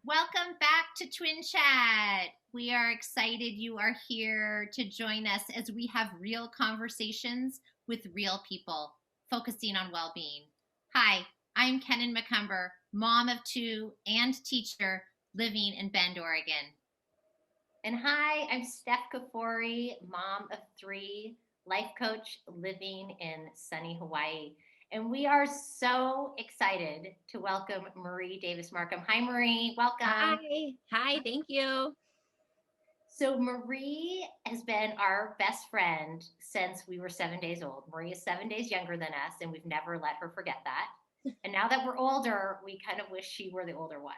Welcome back to Twin Chat. We are excited you are here to join us as we have real conversations with real people focusing on well being. Hi, I'm Kenan McCumber, mom of two and teacher living in Bend, Oregon. And hi, I'm Steph Kafori, mom of three, life coach living in sunny Hawaii. And we are so excited to welcome Marie Davis Markham. Hi, Marie. Welcome. Hi. Hi, thank you. So, Marie has been our best friend since we were 7 days old. Marie is 7 days younger than us, and we've never let her forget that. And now that we're older, we kind of wish she were the older one.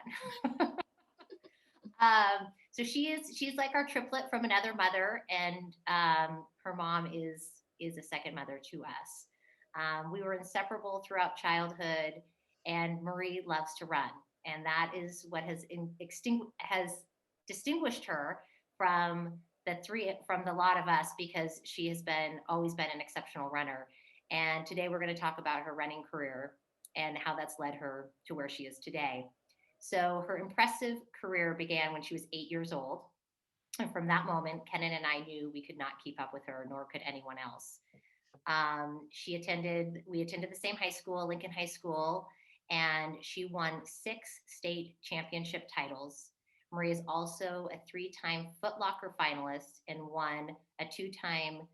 So she's like our triplet from another mother, and her mom is a second mother to us. We were inseparable throughout childhood, and Marie loves to run, and that is what has distinguished her from the lot of us, because she has always been an exceptional runner. And today we're going to talk about her running career and how that's led her to where she is today. So her impressive career began when she was 8 years old. And from that moment, Kenan and I knew we could not keep up with her, nor could anyone else. We attended the same high school, Lincoln High School, and she won 6 state championship titles. Marie is also a 3-time Foot Locker finalist and won a two-time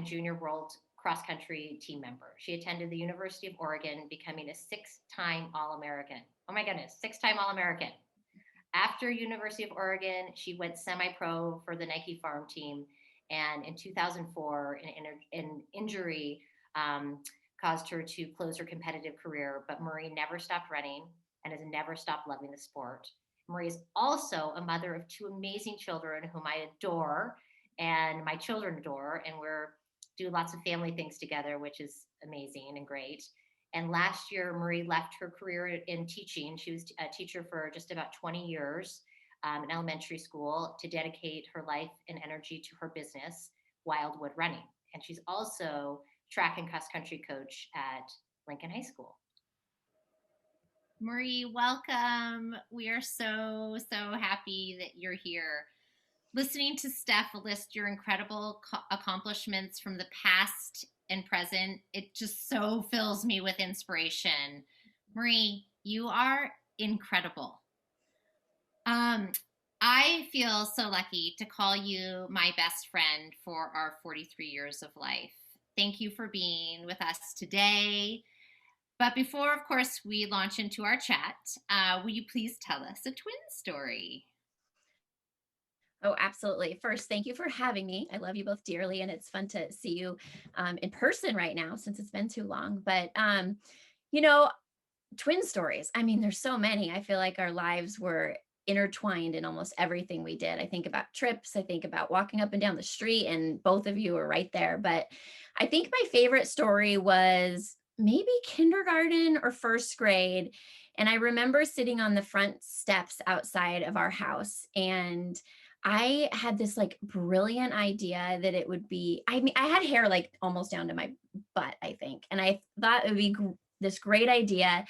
junior world cross-country team member. She attended the University of Oregon, becoming a 6-time All-American. Oh my goodness, 6-time All-American. After University of Oregon, she went semi-pro for the Nike Farm team. And in 2004, an injury caused her to close her competitive career, but Marie never stopped running and has never stopped loving the sport. Marie is also a mother of 2 amazing children whom I adore and my children adore, and we're do lots of family things together, which is amazing and great. And last year, Marie left her career in teaching. She was a teacher for just about 20 years in elementary school to dedicate her life and energy to her business, Wildwood Running. And she's also track and cross country coach at Lincoln High School. Marie, welcome. We are so happy that you're here. Listening to Steph list your incredible accomplishments from the past and present, it just so fills me with inspiration. Marie, you are incredible. I feel so lucky to call you my best friend for our 43 years of life. Thank you for being with us today. But before, of course, we launch into our chat, will you please tell us a twin story? Oh, absolutely. First, thank you for having me. I love you both dearly, and it's fun to see you in person right now since it's been too long. But, you know, twin stories. I mean, there's so many. I feel like our lives were intertwined in almost everything we did. I think about trips. I think about walking up and down the street, and both of you were right there. But I think my favorite story was maybe kindergarten or first grade. And I remember sitting on the front steps outside of our house, and I had this like brilliant idea that it would be, I mean, I had hair like almost down to my butt, I think. And I thought it would be this great idea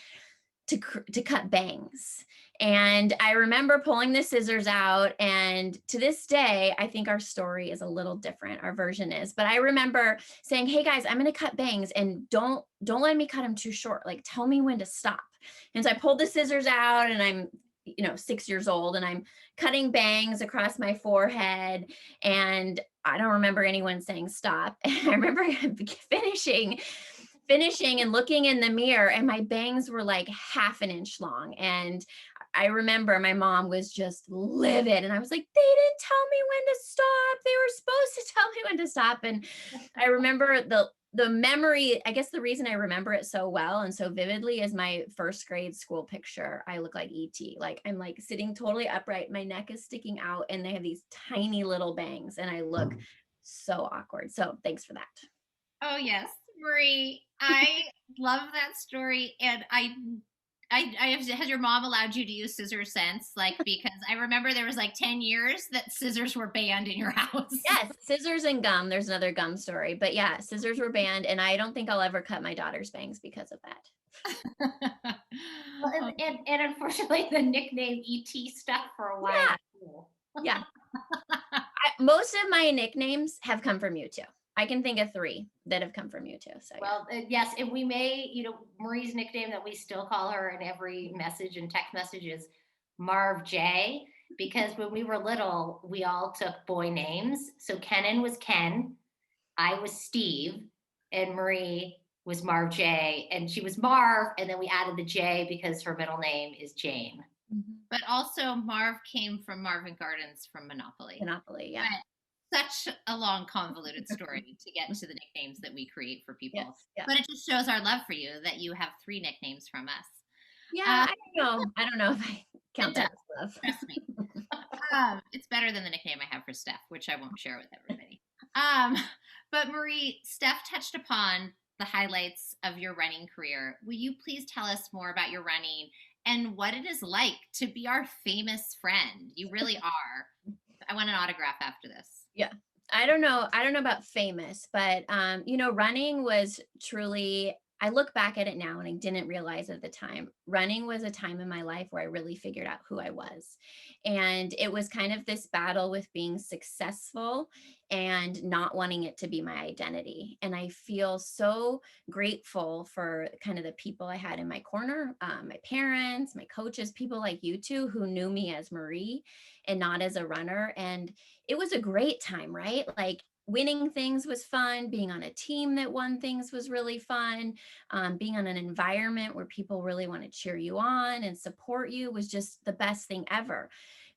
to cut bangs. And I remember pulling the scissors out, and to this day, I think our story is a little different. Our version is, but I remember saying, "Hey guys, I'm going to cut bangs, and don't let me cut them too short. Like, tell me when to stop." And so I pulled the scissors out, and I'm 6 years old, and I'm cutting bangs across my forehead, and I don't remember anyone saying stop. And I remember finishing and looking in the mirror, and my bangs were like half an inch long. And I remember my mom was just livid, and I was like, "They didn't tell me when to stop. They were supposed to tell me when to stop." And I remember the memory, I guess the reason I remember it so well and so vividly is my first grade school picture. I look like ET. Like, I'm like sitting totally upright. My neck is sticking out, and they have these tiny little bangs, and I look so awkward. So thanks for that. Oh yes, Marie, I love that story, and has your mom allowed you to use scissors since? Like, because I remember there was like 10 years that scissors were banned in your house. Yes, scissors and gum. There's another gum story, but yeah, scissors were banned, and I don't think I'll ever cut my daughter's bangs because of that. Well, and unfortunately, the nickname ET stuck for a while. Yeah. Most of my nicknames have come from you too. I can think of 3 that have come from you too. So yeah. Well, yes, and we may, Marie's nickname that we still call her in every message and text message is Marv J, because when we were little, we all took boy names. So Kenan was Ken, I was Steve, and Marie was Marv J, and she was Marv, and then we added the J because her middle name is Jane. But also Marv came from Marvin Gardens from Monopoly. Monopoly, yeah. But such a long, convoluted story to get to the nicknames that we create for people. Yes, yeah. But it just shows our love for you that you have 3 nicknames from us. Yeah, I don't know if I count that as love. Trust me. It's better than the nickname I have for Steph, which I won't share with everybody. But Marie, Steph touched upon the highlights of your running career. Will you please tell us more about your running and what it is like to be our famous friend? You really are. I want an autograph after this. Yeah. I don't know about famous, but running was truly, I look back at it now and I didn't realize at the time, running was a time in my life where I really figured out who I was. And it was kind of this battle with being successful and not wanting it to be my identity. And I feel so grateful for kind of the people I had in my corner, my parents, my coaches, people like you two who knew me as Marie and not as a runner. And it was a great time, right? Like winning things was fun. Being on a team that won things was really fun. Being on an environment where people really want to cheer you on and support you was just the best thing ever.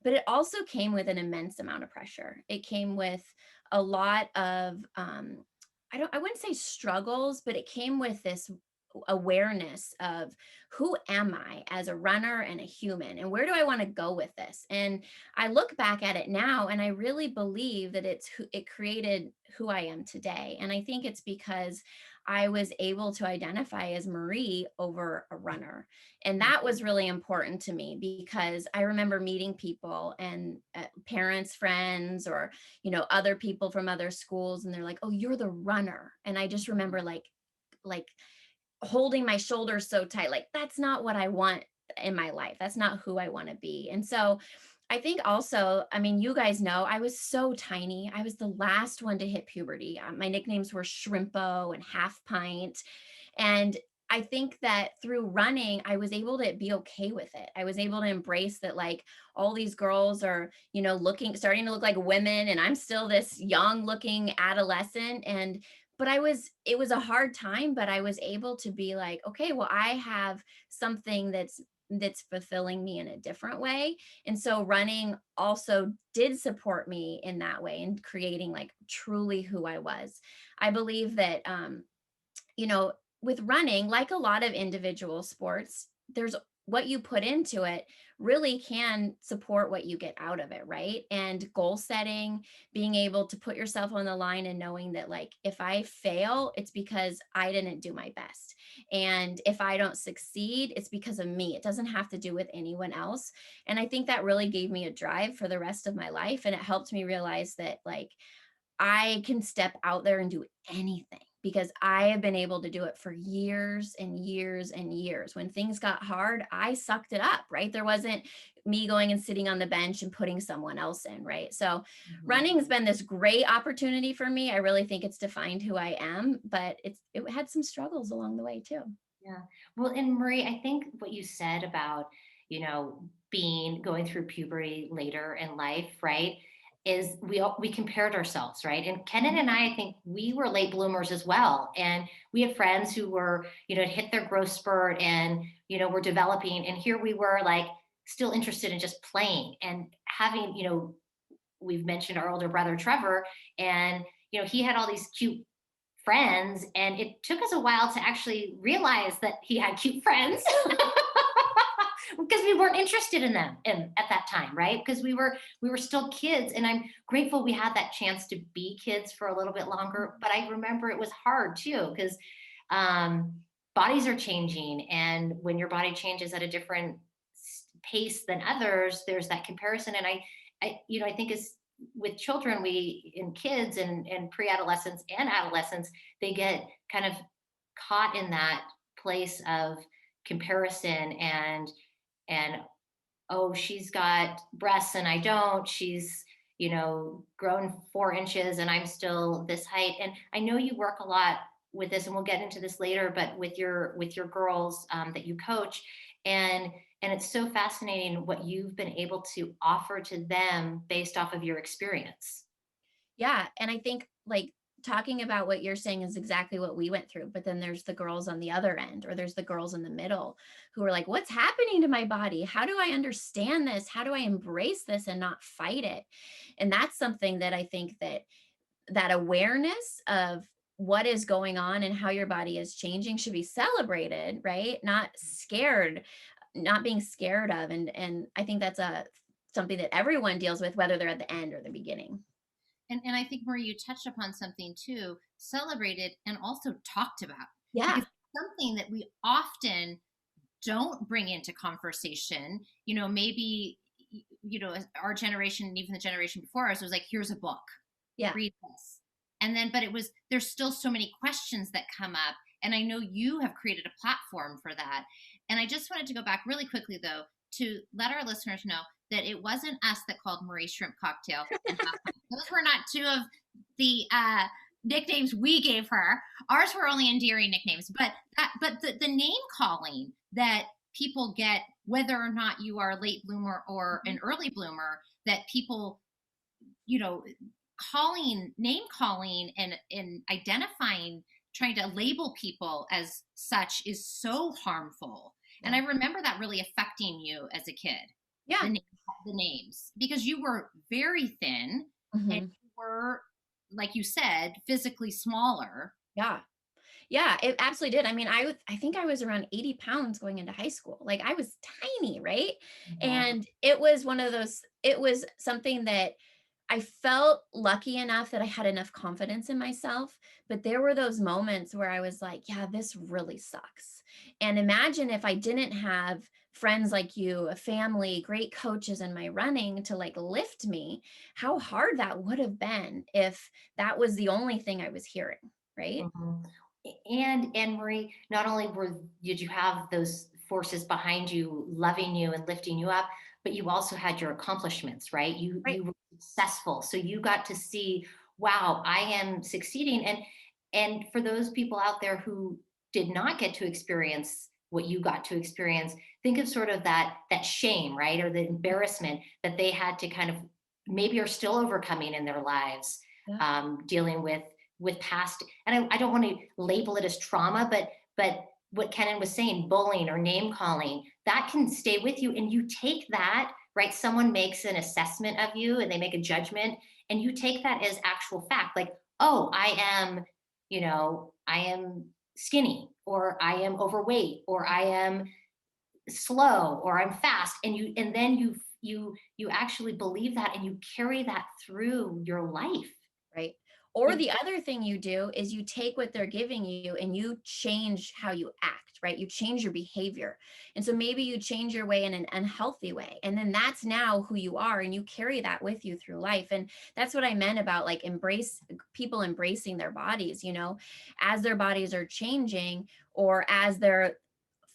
But it also came with an immense amount of pressure. It came with a lot of, I wouldn't say struggles, but it came with this awareness of who am I as a runner and a human, and where do I want to go with this? And I look back at it now and I really believe that it created who I am today. And I think it's because I was able to identify as Marie over a runner. And that was really important to me because I remember meeting people and parents, friends, or, other people from other schools. And they're like, oh, you're the runner. And I just remember like holding my shoulders so tight, like that's not what I want in my life. That's not who I want to be. And so I think also, you guys know, I was so tiny. I was the last one to hit puberty. My nicknames were Shrimpo and Half Pint. And I think that through running, I was able to be okay with it. I was able to embrace that, like, all these girls are, starting to look like women, and I'm still this young looking adolescent. But it was a hard time, but I was able to be like, okay, well, I have something that's fulfilling me in a different way. And so running also did support me in that way and creating like truly who I was. I believe that, with running, like a lot of individual sports, there's what you put into it really can support what you get out of it, right? And goal setting, being able to put yourself on the line and knowing that, like, if I fail, it's because I didn't do my best. And if I don't succeed, it's because of me. It doesn't have to do with anyone else. And I think that really gave me a drive for the rest of my life. And it helped me realize that, like, I can step out there and do anything because I have been able to do it for years and years and years. When things got hard, I sucked it up, right? There wasn't me going and sitting on the bench and putting someone else in, right? So running has been this great opportunity for me. I really think it's defined who I am, but it had some struggles along the way too. Yeah. Well, and Marie, I think what you said about, going through puberty later in life, right? Is we compared ourselves, right? And Kenan and I think we were late bloomers as well. And we had friends who were, hit their growth spurt and, were developing. And here we were, like, still interested in just playing and having, we've mentioned our older brother, Trevor, and, he had all these cute friends. And it took us a while to actually realize that he had cute friends. Because we weren't interested in them at that time, right? Because we were still kids, and I'm grateful we had that chance to be kids for a little bit longer. But I remember it was hard too, because bodies are changing, and when your body changes at a different pace than others, there's that comparison. And I think is with children, kids and pre-adolescents and adolescents, they get kind of caught in that place of, comparison and oh, she's got breasts and I don't. She's, grown 4 inches and I'm still this height. And I know you work a lot with this, and we'll get into this later, but with your girls that you coach, and it's so fascinating what you've been able to offer to them based off of your experience. Yeah. And I think like talking about what you're saying is exactly what we went through. But then there's the girls on the other end, or there's the girls in the middle who are like, what's happening to my body? How do I understand this? How do I embrace this and not fight it? And that's something that I think that awareness of what is going on and how your body is changing should be celebrated, right? Not scared, not being scared of. And I think that's something that everyone deals with, whether they're at the end or the beginning. And I think, Marie, you touched upon something too, celebrated and also talked about. Yeah. Because it's something that we often don't bring into conversation. Maybe, our generation and even the generation before us was like, here's a book. Yeah. Read this. And then, but there's still so many questions that come up. And I know you have created a platform for that. And I just wanted to go back really quickly, though, to let our listeners know that it wasn't us that called Marie Shrimp Cocktail. Those were not two of the nicknames we gave her. Ours were only endearing nicknames. But the name calling that people get, whether or not you are a late bloomer or an early bloomer, that people, name calling and identifying, trying to label people as such is so harmful. Yeah. And I remember that really affecting you as a kid. Yeah. The names, because you were very thin and you were, like you said, physically smaller. Yeah. Yeah, it absolutely did. I mean, I think I was around 80 pounds going into high school. Like I was tiny, right? And it was it was something that I felt lucky enough that I had enough confidence in myself, but there were those moments where I was like, yeah, this really sucks. And imagine if I didn't have friends like you, a family, great coaches in my running to like lift me, how hard that would have been if that was the only thing I was hearing, right? And Marie, not only did you have those forces behind you, loving you and lifting you up, but you also had your accomplishments, right? You were successful, so you got to see, wow, I am succeeding. And for those people out there who did not get to experience what you got to experience, think of sort of that shame, right, or the embarrassment that they had to kind of maybe are still overcoming in their lives, dealing with past, and I don't want to label it as trauma, but what Kenan was saying, bullying or name calling, that can stay with you. And you take that, right? Someone makes an assessment of you and they make a judgment, and you take that as actual fact. Like, oh, I am skinny, or I am overweight, or I am slow, or I'm fast. And then you actually believe that, and you carry that through your life. Right. Or the other thing you do is you take what they're giving you and you change how you act, right? You change your behavior. And so maybe you change your way in an unhealthy way. And then that's now who you are, and you carry that with you through life. And that's what I meant about like people embracing their bodies, as their bodies are changing, or as they're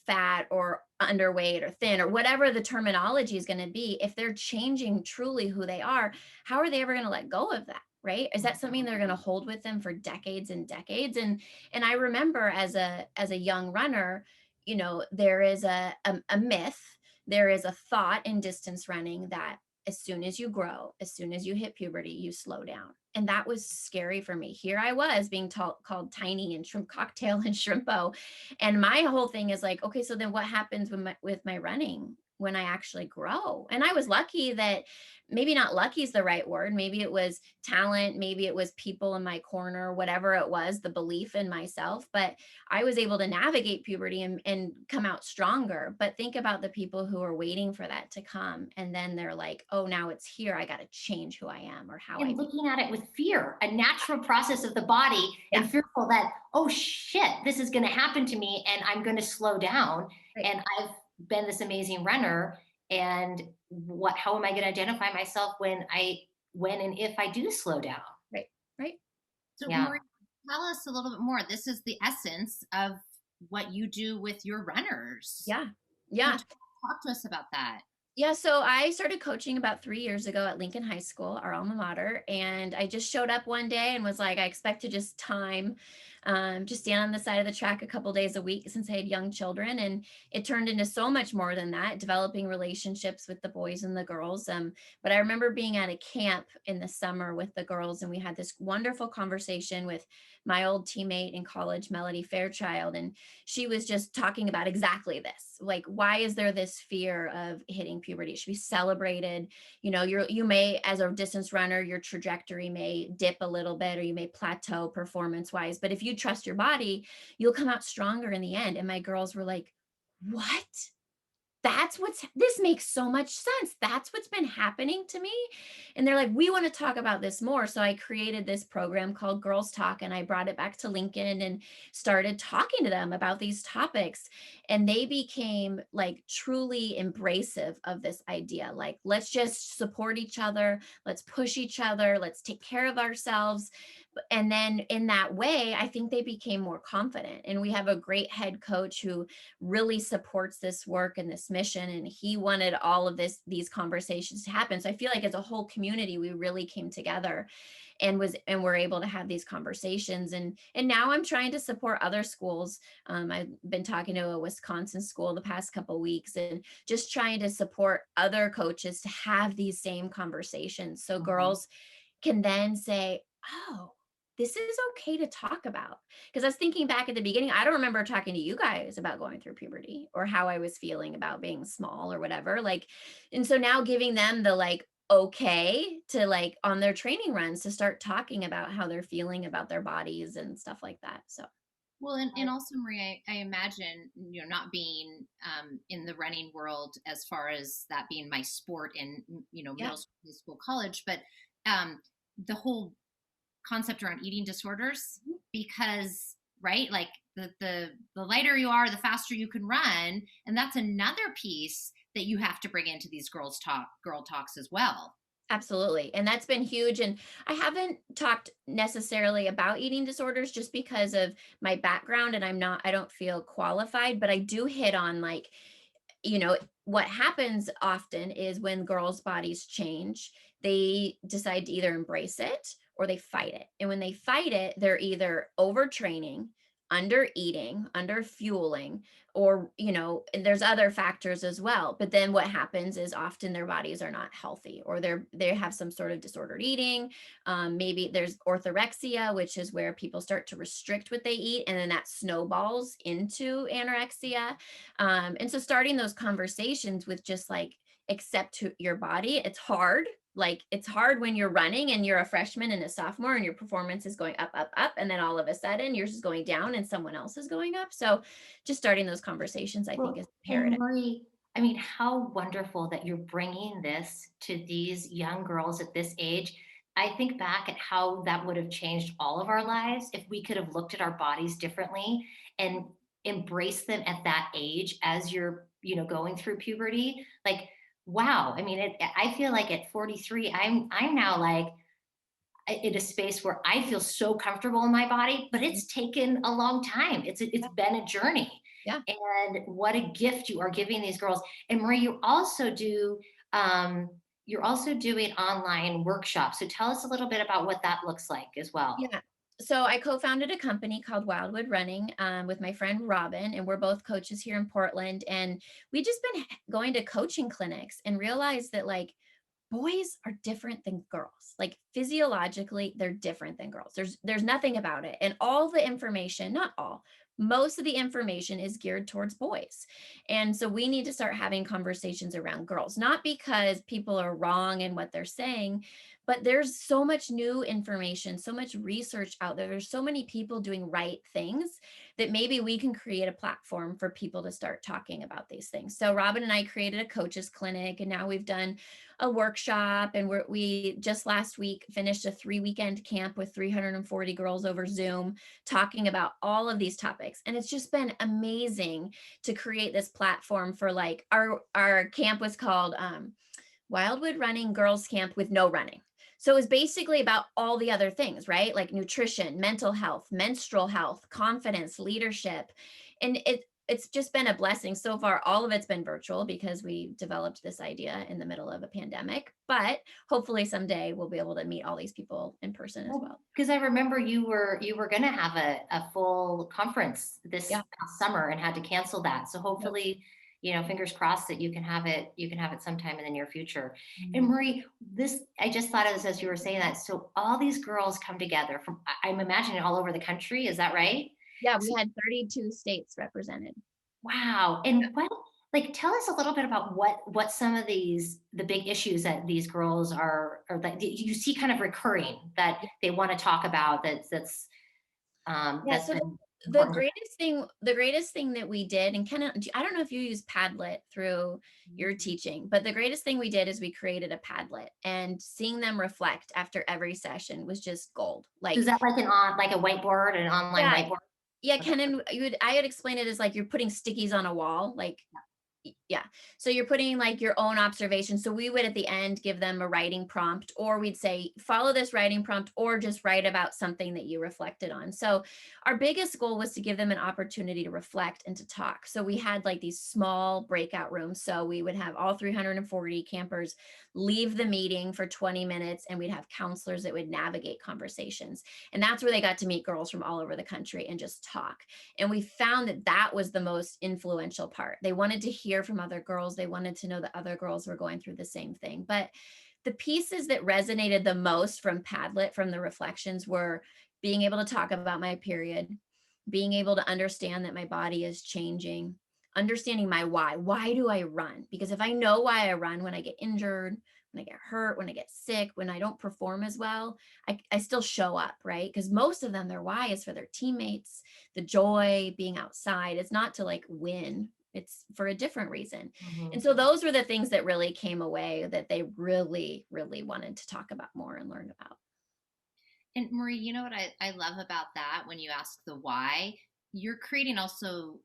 fat or underweight or thin, or whatever the terminology is going to be. If they're changing truly who they are, how are they ever going to let go of that? Right? Is that something they're going to hold with them for decades and decades? And I remember as a young runner, there is a myth, there is a thought in distance running that as soon as you grow, as soon as you hit puberty, you slow down. And that was scary for me. Here I was being called tiny and shrimp cocktail and shrimpo. And my whole thing is like, okay, so then what happens with my running when I actually grow? And I was lucky that, maybe not lucky is the right word. Maybe it was talent. Maybe it was people in my corner, whatever it was, the belief in myself. But I was able to navigate puberty and come out stronger. But think about the people who are waiting for that to come. And then they're like, oh, now it's here. I got to change who I am or how and looking at it with fear, a natural process of the body, and fearful that, oh shit, this is going to happen to me and I'm going to slow down. Right. And I've been this amazing runner. And how am I going to identify myself when and if I do slow down? Right. So Marie, tell us a little bit more. This is the essence of what you do with your runners. Yeah. So Yeah. talk to us about that. Yeah, so I started coaching about 3 years ago at Lincoln High School, our alma mater, and I just showed up one day and was like, I expect to just stand on the side of the track a couple days a week since I had young children, and it turned into so much more than that, developing relationships with the boys and the girls. But I remember being at a camp in the summer with the girls, and we had this wonderful conversation with my old teammate in college, Melody Fairchild, and she was just talking about exactly this. Like, why is there this fear of hitting puberty? It should be celebrated. You know, you may, as a distance runner, your trajectory may dip a little bit or you may plateau performance wise. But if you trust your body, you'll come out stronger in the end. And my girls were like, what? This makes so much sense. That's what's been happening to me. And they're like, we want to talk about this more. So I created this program called Girls Talk, and I brought it back to Lincoln and started talking to them about these topics. And they became like truly embracive of this idea. Like, let's just support each other. Let's push each other. Let's take care of ourselves. And then in that way, I think they became more confident. And we have a great head coach who really supports this work and this mission, and he wanted all of these conversations to happen. So I feel like as a whole community, we really came together and were able to have these conversations. And now I'm trying to support other schools. I've been talking to a Wisconsin school the past couple of weeks, and just trying to support other coaches to have these same conversations, so girls can then say, oh, this is okay to talk about. Because I was thinking back at the beginning, I don't remember talking to you guys about going through puberty or how I was feeling about being small or whatever. Like, and so now giving them the like, okay to like on their training runs to start talking about how they're feeling about their bodies and stuff like that. So, Well, and also, Maria, I imagine, not being in the running world as far as that being my sport in, yeah, middle school, high school, college, but the whole concept around eating disorders, because, right, like the lighter you are, the faster you can run. And that's another piece that you have to bring into these girl talks as well. absolutely. And that's been huge. And I haven't talked necessarily about eating disorders just because of my background, and I don't feel qualified, but I do hit on like, what happens often is when girls' bodies change, they decide to either embrace it or they fight it. And when they fight it, they're either overtraining, under eating, under fueling, or, and there's other factors as well. But then what happens is often their bodies are not healthy, or they have some sort of disordered eating. Maybe there's orthorexia, which is where people start to restrict what they eat, and then that snowballs into anorexia. And so starting those conversations with just like, accept your body, it's hard. Like, it's hard when you're running and you're a freshman and a sophomore and your performance is going up, up, up. And then all of a sudden yours is going down and someone else is going up. So just starting those conversations, I think, is And imperative. Marie, I mean, how wonderful that you're bringing this to these young girls at this age. I think back at how that would have changed all of our lives if we could have looked at our bodies differently and embraced them at that age as you're, going through puberty. Like, wow. I mean, I feel like at 43, I'm now like in a space where I feel so comfortable in my body, but it's taken a long time. It's been a journey. Yeah. And what a gift you are giving these girls. And Marie, you're also doing online workshops. So tell us a little bit about what that looks like as well. Yeah. So I co-founded a company called Wildwood Running with my friend Robin, and we're both coaches here in Portland. And we just been going to coaching clinics and realized that like boys are different than girls. Like physiologically, they're different than girls. There's nothing about it. And all the information, not all, most of the information is geared towards boys. And so we need to start having conversations around girls, not because people are wrong in what they're saying, but there's so much new information, so much research out there. There's so many people doing right things that maybe we can create a platform for people to start talking about these things. So Robin and I created a coaches clinic, and now we've done a workshop, and we just last week finished a 3-weekend camp with 340 girls over Zoom talking about all of these topics. And it's just been amazing to create this platform for like our camp was called Wildwood Running Girls Camp with no running. So it was basically about all the other things, right? Like nutrition, mental health, menstrual health, confidence, leadership. And it's just been a blessing so far. All of it's been virtual because we developed this idea in the middle of a pandemic, but hopefully someday we'll be able to meet all these people in person as well. Because I remember you were going to have a full conference this Yeah. past summer and had to cancel that. So hopefully, fingers crossed that you can have it sometime in the near future. And Mhm. Marie, this I just thought of this as you were saying that. So all these girls come together from I'm imagining all over the country. Is that right? Yeah, we So, had 32 states represented. wow. And tell us a little bit about what some of the big issues that these girls are or that you see kind of recurring that they want to talk about Yeah, that's so been the important to greatest thing that we did, and kind of, I don't know if you use Padlet through them. your teaching, but the greatest thing we did is we created a Padlet, and seeing them reflect after every session was just gold. So is Like, that like a whiteboard, an online yeah, whiteboard? yeah, Okay. Ken, and I had explained it as like you're putting stickies on a wall, like, yeah. So you're putting like your own observations. So we would at the end give them a writing prompt, or we'd say, follow this writing prompt, or just write about something that you reflected on. So our biggest goal was to give them an opportunity to reflect and to talk. So we had like these small breakout rooms. So we would have all 340 campers leave the meeting for 20 minutes, and we'd have counselors that would navigate conversations. And that's where they got to meet girls from all over the country and just talk. And we found that that was the most influential part. They wanted to hear from other girls. They wanted to know that other girls were going through the same thing. But the pieces that resonated the most from Padlet, from the reflections, were being able to talk about my period, being able to understand that my body is changing, understanding my why. Why do I run? Because if I know why I run, when I get injured, when I get hurt, when I get sick, when I don't perform as well, I still show up, right? Because most of them, their why is for their teammates, the joy, being outside. It's not to like win, it's for a different reason. And Mhm. so those were the things that really came away that they really, really wanted to talk about more and learn about. And Marie, you know what I love about that when you ask the why, you're creating also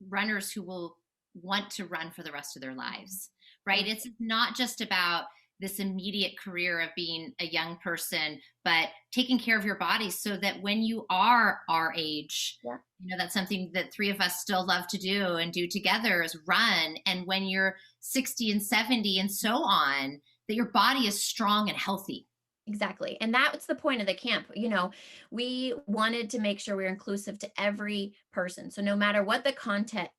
runners who will want to run for the rest of their lives, right? It's not just about this immediate career of being a young person, but taking care of your body so that when you are our age, Yeah. that's something that three of us still love to do and do together is run. And when you're 60 and 70 and so on, that your body is strong and healthy. Exactly. And that's the point of the camp. We wanted to make sure we were inclusive to every person. So no matter what the content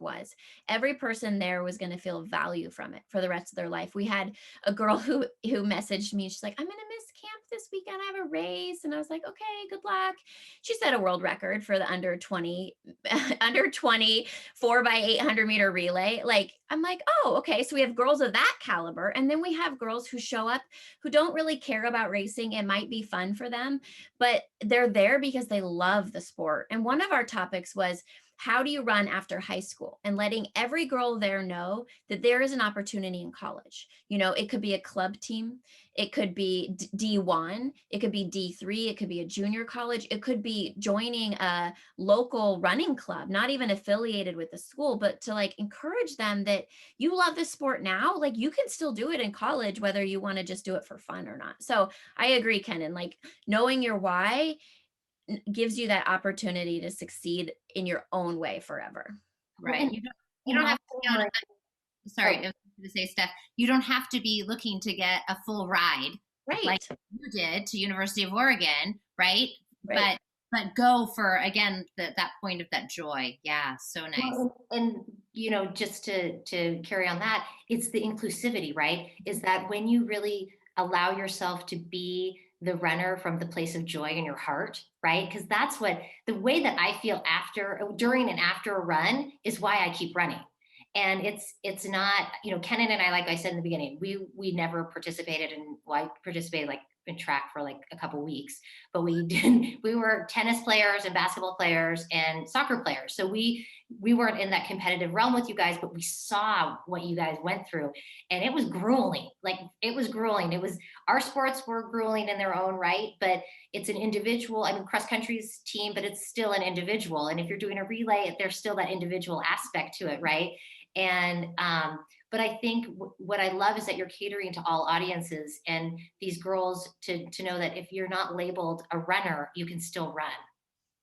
was, every person there was going to feel value from it for the rest of their life. We had a girl who messaged me. She's like, I'm going to miss camp this weekend. I have a race. And I was like, okay, good luck. She set a world record for the under 20 under 20 4x800 meter relay. Like, I'm like, oh, okay. So we have girls of that caliber. And then we have girls who show up who don't really care about racing. It might be fun for them, but they're there because they love the sport. And one of our topics was, how do you run after high school? And letting every girl there know that there is an opportunity in college. It could be a club team, it could be D1, it could be D3, it could be a junior college, it could be joining a local running club, not even affiliated with the school, but to like encourage them that you love this sport now, like you can still do it in college, whether you want to just do it for fun or not. So I agree, Kenan, like knowing your why gives you that opportunity to succeed in your own way forever. Well, Right. You don't have to also, be on, Marie, sorry, I oh, was going to say, Steph, you don't have to be looking to get a full ride like Right. you did to University of Oregon, right? Right. But go for again that point of that joy. Yeah, so nice. well, just to carry on that, it's the inclusivity, right? Is that when you really allow yourself to be the runner from the place of joy in your heart, right? Because that's what the way that I feel during and after a run is why I keep running. And it's not, Kenan and I, like I said in the beginning, we never participated in, well, I participated like in track for like a couple weeks, but we were tennis players and basketball players and soccer players. So we weren't in that competitive realm with you guys, but we saw what you guys went through, and it was grueling. Like, it was grueling. Our sports were grueling in their own right, but it's an individual. I mean, cross country's team, but it's still an individual. And if you're doing a relay, there's still that individual aspect to it, right? And but I think what I love is that you're catering to all audiences, and these girls to know that if you're not labeled a runner, you can still run.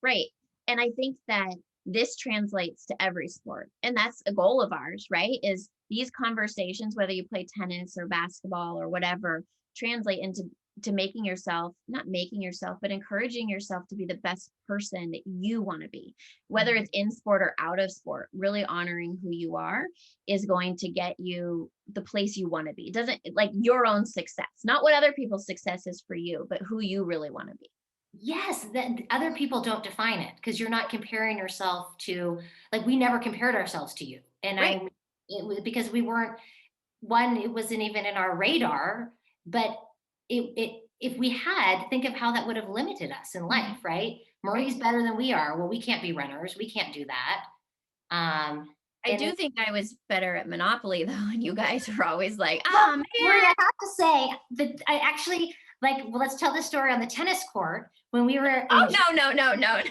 Right. And I think that this translates to every sport. And that's a goal of ours, right? Is these conversations, whether you play tennis or basketball or whatever, translate into making yourself, not making yourself, but encouraging yourself to be the best person that you want to be, whether it's in sport or out of sport. Really honoring who you are is going to get you the place you want to be. It doesn't, like, your own success, not what other people's success is for you, but who you really want to be. Yes, that other people don't define it, because you're not comparing yourself to, like, we never compared ourselves to you. And Right. it was because we weren't, one, it wasn't even in our radar, but if we had, think of how that would have limited us in life, right? Marie's better than we are. Well, we can't be runners. We can't do that. I do think I was better at Monopoly though, and you guys were always like, well, oh Marie, man. I have to say that I actually, like, well, let's tell the story on the tennis court when we were Oh no.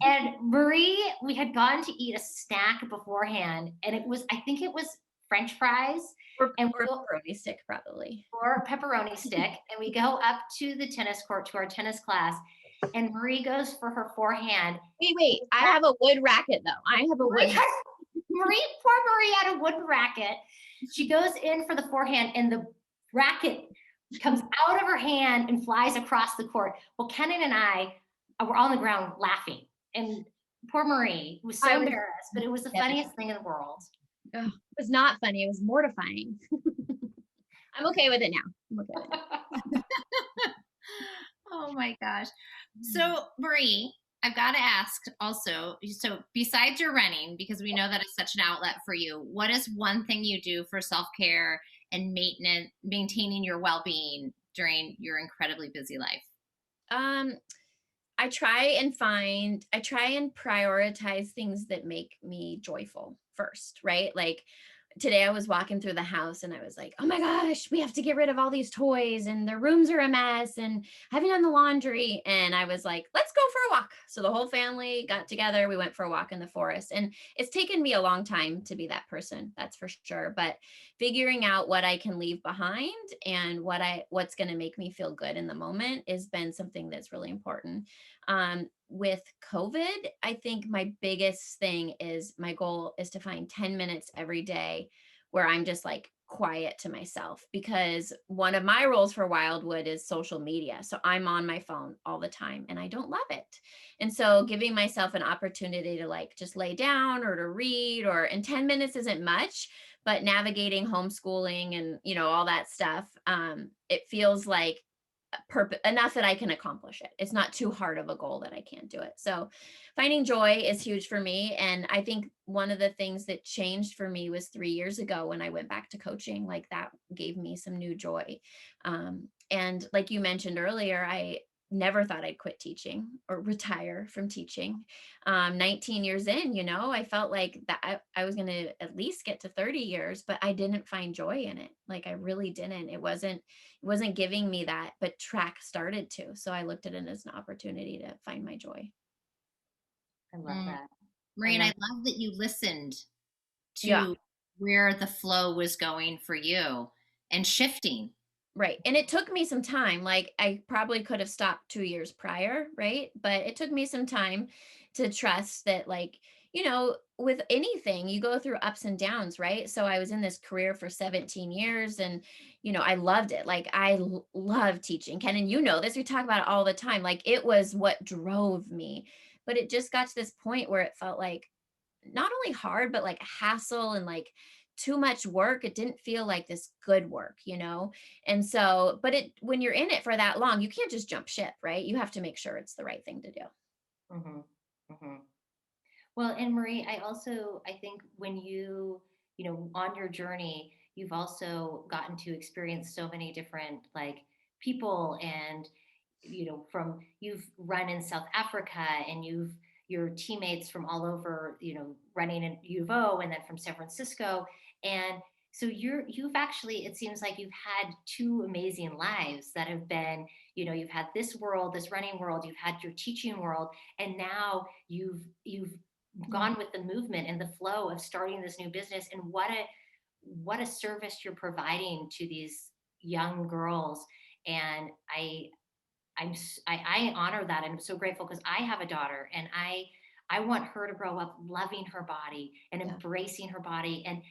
and Marie, we had gone to eat a snack beforehand, and I think it was French fries Or and pepperoni stick, probably. or a pepperoni stick. And we go up to the tennis court to our tennis class, and Marie goes for her forehand. Wait, I have a wood racket though. I have a wood. Poor Marie had a wooden racket. She goes in for the forehand, and the racket comes out of her hand and flies across the court. Well, Kenan and I were on the ground laughing, and poor Marie was so embarrassed, but it was the funniest thing in the world. Oh, it was not funny. It was mortifying. I'm okay with it now. I'm okay with it. Oh my gosh. So, Marie, I've got to ask also, so besides your running, because we know that is such an outlet for you, what is one thing you do for self-care and maintaining your well-being during your incredibly busy life? I try and prioritize things that make me joyful first, right? Like, today I was walking through the house and I was like, oh my gosh, we have to get rid of all these toys and their rooms are a mess and having done the laundry. And I was like, let's go for a walk. So the whole family got together. We went for a walk in the forest, and it's taken me a long time to be that person. That's for sure. But figuring out what I can leave behind and what's going to make me feel good in the moment has been something that's really important. With COVID, I think my biggest thing is, my goal is to find 10 minutes every day where I'm just like quiet to myself, because one of my roles for Wildwood is social media. So I'm on my phone all the time and I don't love it. And so giving myself an opportunity to like just lay down or to read, and 10 minutes isn't much, but navigating homeschooling and, all that stuff, it feels like enough that I can accomplish it. It's not too hard of a goal that I can't do it. So finding joy is huge for me. And I think one of the things that changed for me was 3 years ago when I went back to coaching. Like, that gave me some new joy. And like you mentioned earlier, I never thought I'd quit teaching or retire from teaching. 19 years in, I felt like that I was going to at least get to 30 years, but I didn't find joy in it. Like, I really didn't. It wasn't giving me that, but track started to. So I looked at it as an opportunity to find my joy. I love that. Marie, and I love that you listened to Yeah. where the flow was going for you and shifting. Right. And it took me some time. Like, I probably could have stopped 2 years prior, right? But it took me some time to trust that, like, with anything, you go through ups and downs, right? So I was in this career for 17 years and, I loved it. Like, I love teaching. Ken, and this, we talk about it all the time. Like, it was what drove me. But it just got to this point where it felt like not only hard, but like hassle and like too much work. It didn't feel like this good work, And so, but when you're in it for that long, you can't just jump ship, right? You have to make sure it's the right thing to do. Mm-hmm. Mm-hmm. Well, and Marie, I think when on your journey, you've also gotten to experience so many different, like, people, and, you've run in South Africa, and your teammates from all over, running in U of O, and then from San Francisco. And so you've actually, it seems like you've had two amazing lives that have been, you've had this world, this running world, you've had your teaching world, and now you've gone with the movement and the flow of starting this new business. And what a service you're providing to these young girls. And I honor that. And I'm so grateful, because I have a daughter, and I want her to grow up loving her body and embracing her body and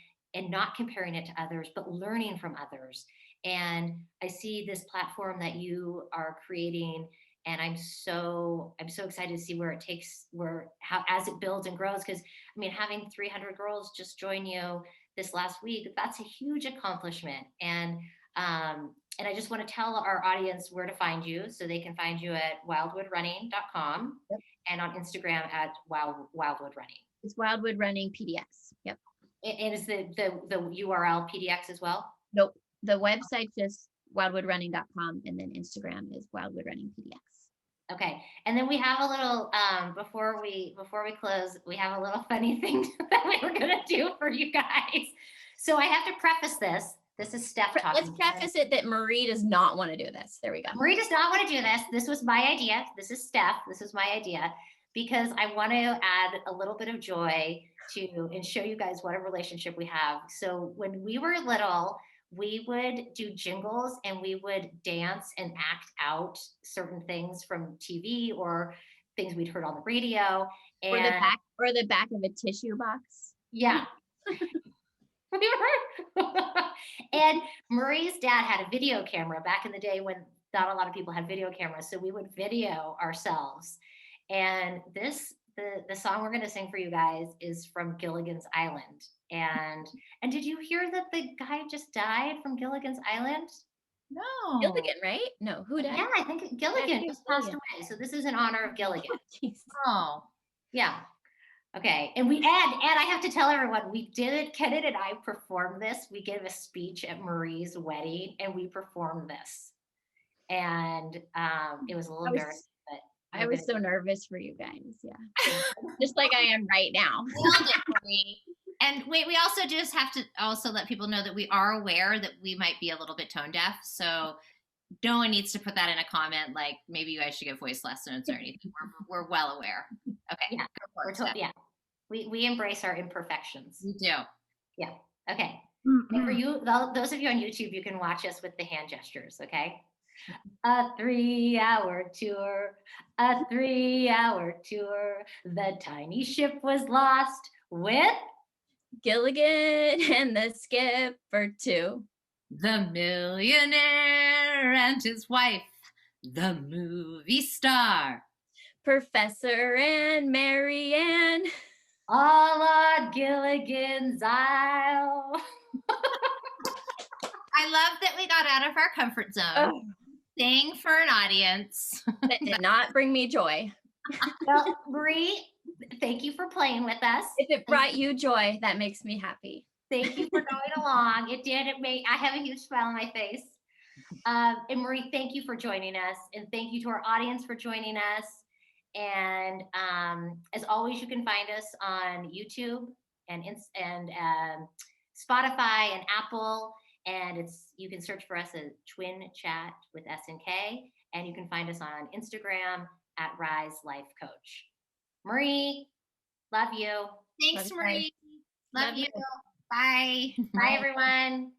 not comparing it to others, but learning from others. And I see this platform that you are creating, and I'm so excited to see where it takes, how as it builds and grows. Because I mean, having 300 girls just join you this last week, that's a huge accomplishment. And I just want to tell our audience where to find you, so they can find you at wildwoodrunning.com and on Instagram at Wildwood Running. It's Wildwood Running PDX. Yep. And is the URL PDX as well? Nope. The website's just wildwoodrunning.com, and then Instagram is Wildwood Running PDX. Okay. And then we have a little, before we close, we have a little funny thing that we were going to do for you guys. So I have to preface this. This is Steph talking. Let's preface it that Marie does not want to do this. There we go. Marie does not want to do this. This was my idea. This is Steph. This was my idea, because I want to add a little bit of joy to and show you guys what a relationship we have. So when we were little, we would do jingles and we would dance and act out certain things from TV or things we'd heard on the radio. And or the back of a tissue box. Yeah. And Marie's dad had a video camera back in the day when not a lot of people had video cameras. So we would video ourselves. And the song we're going to sing for you guys is from Gilligan's Island. And did you hear that the guy just died from Gilligan's Island? No. Gilligan, right? No, who died? Yeah, I think Gilligan just passed away. So this is in honor of Gilligan. Oh, yeah. Okay. And I have to tell everyone, we did it. Kenneth and I performed this. We gave a speech at Marie's wedding and we performed this. And it was a little embarrassing, but I was so nervous for you guys. Yeah. Just like I am right now. And wait, we also just have to also let people know that we are aware that we might be a little bit tone deaf. So no one needs to put that in a comment like maybe you guys should get voice lessons or anything. We're well aware. Okay. Yeah. We embrace our imperfections. We do. Yeah. Okay. And for you, those of you on YouTube, you can watch us with the hand gestures. Okay. A 3-hour tour, a 3-hour tour. The tiny ship was lost with Gilligan and the skipper too. The millionaire and his wife, the movie star, Professor and Mary Ann, all on Gilligan's Isle. I love that we got out of our comfort zone. Sang for an audience. That did not bring me joy. Well, Marie, thank you for playing with us. If it brought you joy, that makes me happy. Thank you for going along. It did. I have a huge smile on my face. And Marie, thank you for joining us. And thank you to our audience for joining us. And as always, you can find us on YouTube and Spotify and Apple. And you can search for us as Twin Chat with S and K. And you can find us on Instagram at Rise Life Coach. Marie, love you. Thanks, Marie. Love you. Bye. Bye, everyone.